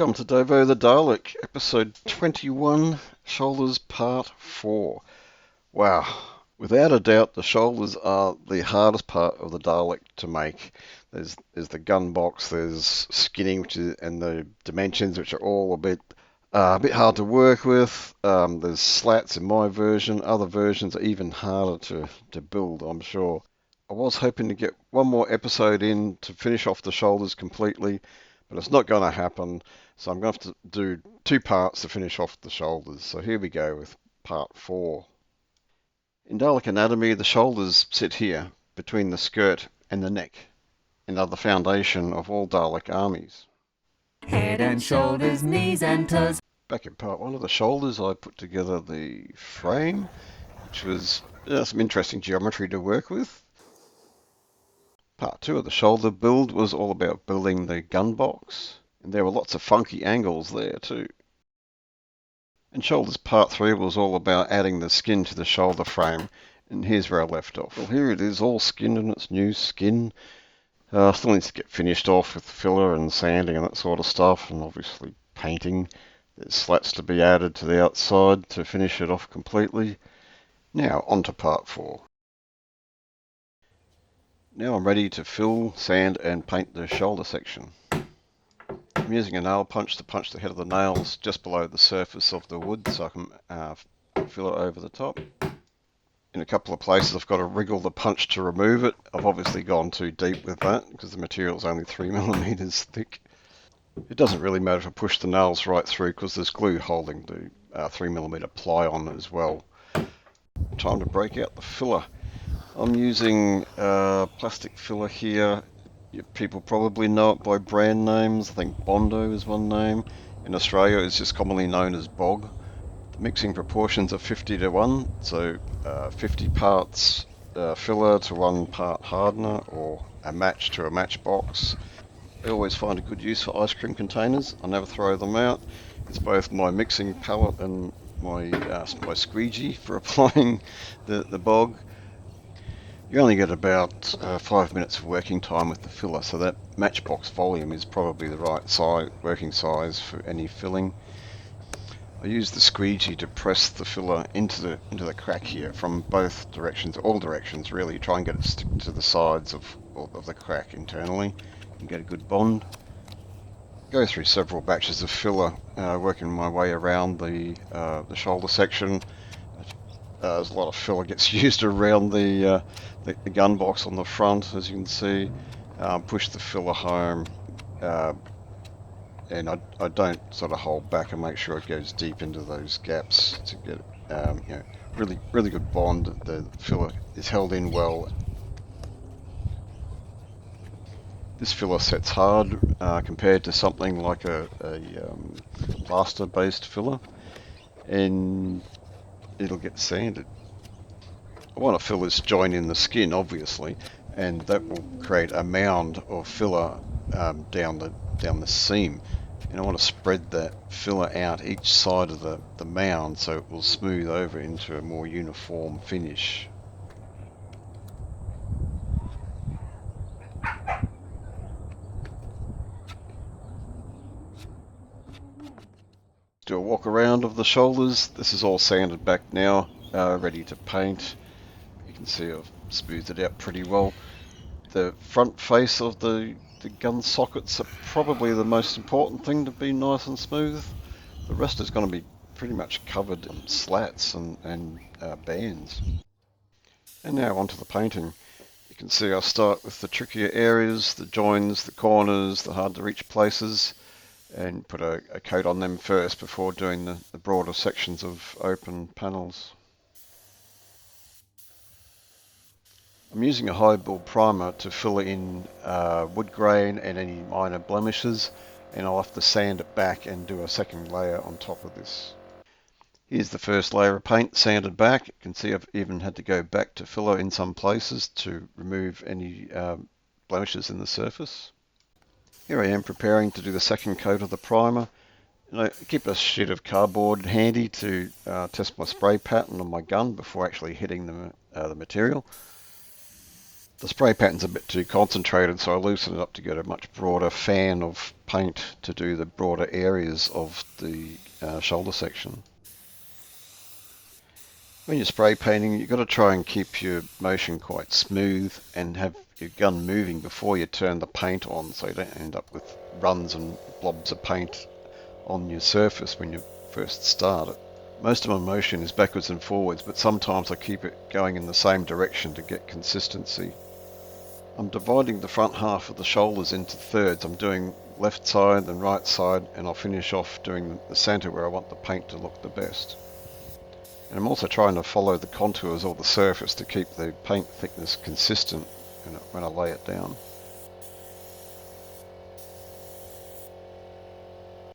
Welcome to Davo the Dalek, episode 21, Shoulders Part 4. Wow, without a doubt the shoulders are the hardest part of the Dalek to make. There's the gun box, there's skinning, and the dimensions, which are all a bit hard to work with. There's slats in my version, other versions are even harder to build, I'm sure. I was hoping to get one more episode in to finish off the shoulders completely, but it's not going to happen, so I'm going to have to do two parts to finish off the shoulders. So here we go with part 4. In Dalek anatomy, the shoulders sit here, between the skirt and the neck, and are the foundation of all Dalek armies. Head and shoulders, knees and toes. Back in part 1 of the shoulders, I put together the frame, which was some interesting geometry to work with. Part 2 of the shoulder build was all about building the gun box, and there were lots of funky angles there too. And shoulders part 3 was all about adding the skin to the shoulder frame, and here's where I left off. Well, here it is, all skinned in its new skin. Still needs to get finished off with filler and sanding and that sort of stuff, and obviously painting. There's slats to be added to the outside to finish it off completely. Now on to part 4. Now I'm ready to fill, sand and paint the shoulder section. I'm using a nail punch to punch the head of the nails just below the surface of the wood so I can fill it over the top. In a couple of places I've got to wriggle the punch to remove it. I've obviously gone too deep with that because the material is only 3mm thick. It doesn't really matter if I push the nails right through because there's glue holding the 3mm ply on as well. Time to break out the filler. I'm using plastic filler here. People probably know it by brand names. I think Bondo is one name. In Australia it's just commonly known as Bog. The mixing proportions are 50:1, so 50 parts filler to 1 part hardener, or a match to a matchbox. I always find a good use for ice cream containers. I never throw them out. It's both my mixing palette and my squeegee for applying the bog. You only get about 5 minutes of working time with the filler, so that matchbox volume is probably the right working size for any filling. I use the squeegee to press the filler into the crack here from both directions, all directions really. Try and get it stick to the sides of the crack internally and get a good bond. Go through several batches of filler, working my way around the shoulder section. There's a lot of filler gets used around the gun box on the front, as you can see. Push the filler home, and I don't sort of hold back and make sure it goes deep into those gaps to get really good bond. The filler is held in well. This filler sets hard compared to something like a plaster-based filler, and it'll get sanded. I want to fill this joint in the skin, obviously, and that will create a mound of filler down the seam. And I want to spread that filler out each side of the mound so it will smooth over into a more uniform finish. Do a walk around of the shoulders. This is all sanded back now, ready to paint. You can see I've smoothed it out pretty well. The front face of the gun sockets are probably the most important thing to be nice and smooth. The rest is going to be pretty much covered in slats and bands. And now onto the painting. You can see I start with the trickier areas, the joins, the corners, the hard to reach places, and put a coat on them first before doing the broader sections of open panels. I'm using a high build primer to fill in wood grain and any minor blemishes, and I'll have to sand it back and do a second layer on top of this. Here's the first layer of paint sanded back. You can see I've even had to go back to filler in some places to remove any blemishes in the surface. Here I am preparing to do the second coat of the primer. And I keep a sheet of cardboard handy to test my spray pattern on my gun before actually hitting the material. The spray pattern's a bit too concentrated, so I loosen it up to get a much broader fan of paint to do the broader areas of the shoulder section. When you're spray painting, you've got to try and keep your motion quite smooth and have your gun moving before you turn the paint on, so you don't end up with runs and blobs of paint on your surface when you first start it. Most of my motion is backwards and forwards, but sometimes I keep it going in the same direction to get consistency. I'm dividing the front half of the shoulders into thirds. I'm doing left side and right side, and I'll finish off doing the centre where I want the paint to look the best. And I'm also trying to follow the contours of the surface to keep the paint thickness consistent when I lay it down.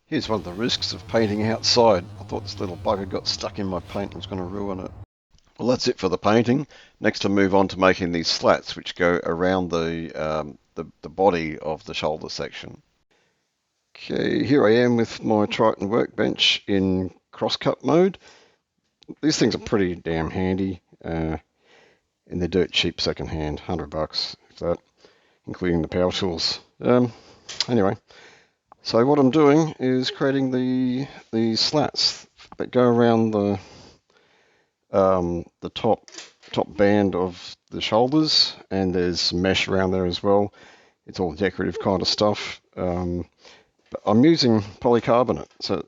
Here's one of the risks of painting outside. I thought this little bugger got stuck in my paint and was going to ruin it. Well, that's it for the painting. Next I move on to making these slats which go around the body of the shoulder section. Okay, here I am with my Triton workbench in crosscut mode. These things are pretty damn handy, and they're dirt cheap secondhand, $100 if that, including the power tools. Anyway, so what I'm doing is creating the slats that go around the top band of the shoulders, and there's mesh around there as well. It's all decorative kind of stuff. But I'm using polycarbonate, so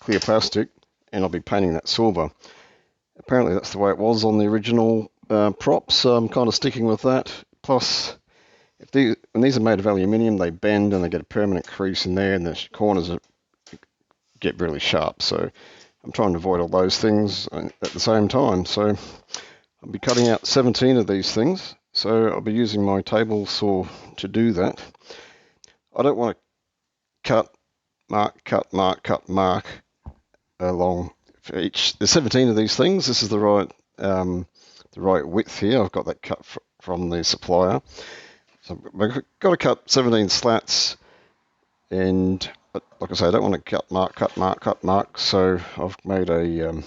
clear plastic, and I'll be painting that silver. Apparently that's the way it was on the original props, so I'm kind of sticking with that. Plus, when these are made of aluminium, they bend and they get a permanent crease in there, and the corners get really sharp. So I'm trying to avoid all those things at the same time. So I'll be cutting out 17 of these things. So I'll be using my table saw to do that. I don't want to cut, mark along for each. There's 17 of these things. This is the right width here. I've got that cut from the supplier. So I've got to cut 17 slats, and like I say, I don't want to cut mark. So I've made a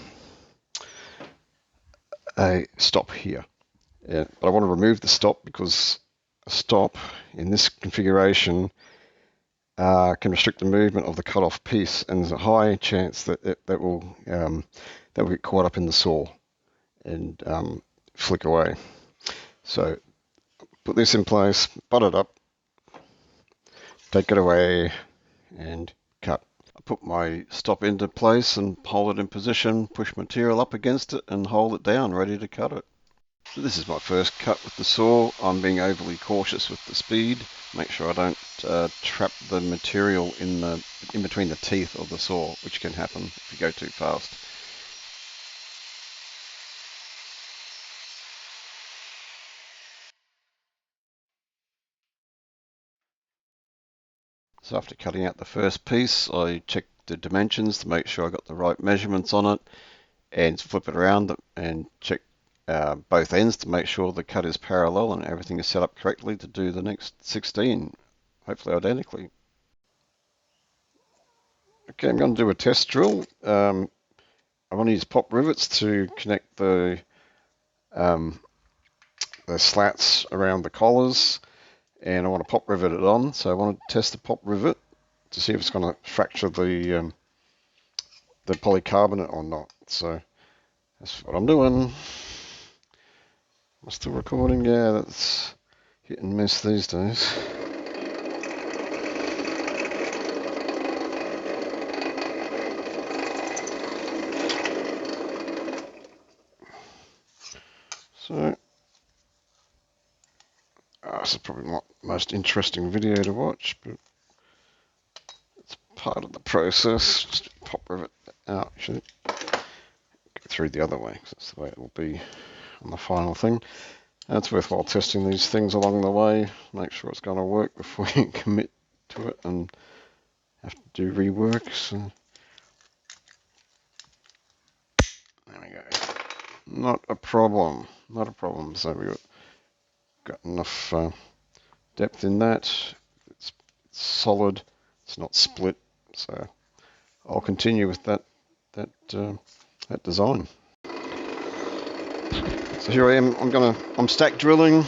stop here. Yeah, but I want to remove the stop because a stop in this configuration can restrict the movement of the cut-off piece, and there's a high chance that that will get caught up in the saw and flick away. So put this in place, butt it up, take it away, and cut. I put my stop into place and hold it in position, push material up against it, and hold it down, ready to cut it. So this is my first cut with the saw. I'm being overly cautious with the speed. Make sure I don't trap the material in between the teeth of the saw, which can happen if you go too fast. So after cutting out the first piece, I check the dimensions to make sure I got the right measurements on it, and flip it around and check both ends to make sure the cut is parallel and everything is set up correctly to do the next 16, hopefully identically. Okay, I'm going to do a test drill. I want to use pop rivets to connect the slats around the collars, and I want to pop rivet it on. So I want to test the pop rivet to see if it's going to fracture the polycarbonate or not. So that's what I'm doing. Am I still recording? Yeah, that's hit and miss these days. So, this is probably not the most interesting video to watch, but it's part of the process. Just pop rivet out, actually. Go through the other way, because that's the way it will be on the final thing. And it's worthwhile testing these things along the way, make sure it's going to work before you commit to it and have to do rework. So, there we go. Not a problem. So we've got enough depth in that. It's solid. It's not split. So I'll continue with that design. So here I am. I'm stack drilling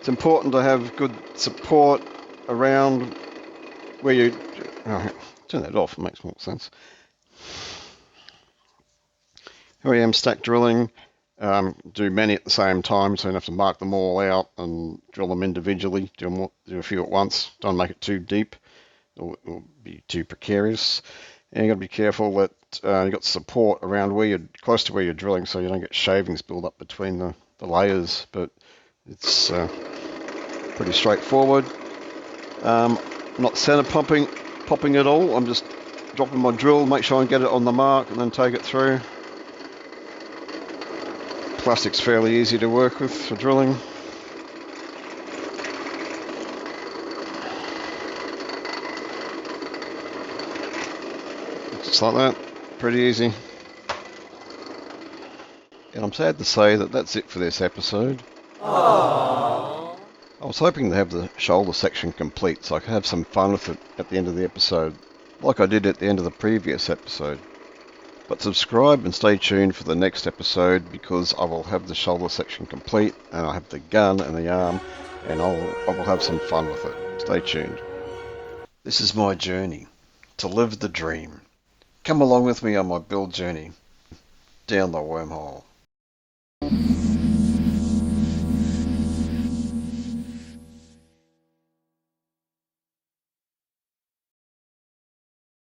It's important to have good support around where you... Oh, turn that off, it makes more sense. Here I am stack drilling. Do many at the same time, so you don't have to mark them all out and drill them individually. Do a few at once. Don't make it too deep. It'll be too precarious. And you've got to be careful that you've got support around where you're close to where you're drilling, so you don't get shavings build up between the layers. But it's pretty straightforward. Not center popping at all. I'm just dropping my drill, make sure I get it on the mark, and then take it through. Plastic's fairly easy to work with for drilling. Just like that, pretty easy. And I'm sad to say that that's it for this episode. Aww. I was hoping to have the shoulder section complete so I could have some fun with it at the end of the episode, like I did at the end of the previous episode. But subscribe and stay tuned for the next episode, because I will have the shoulder section complete and I have the gun and the arm, and I will have some fun with it. Stay tuned. This is my journey to live the dream. Come along with me on my build journey down the wormhole.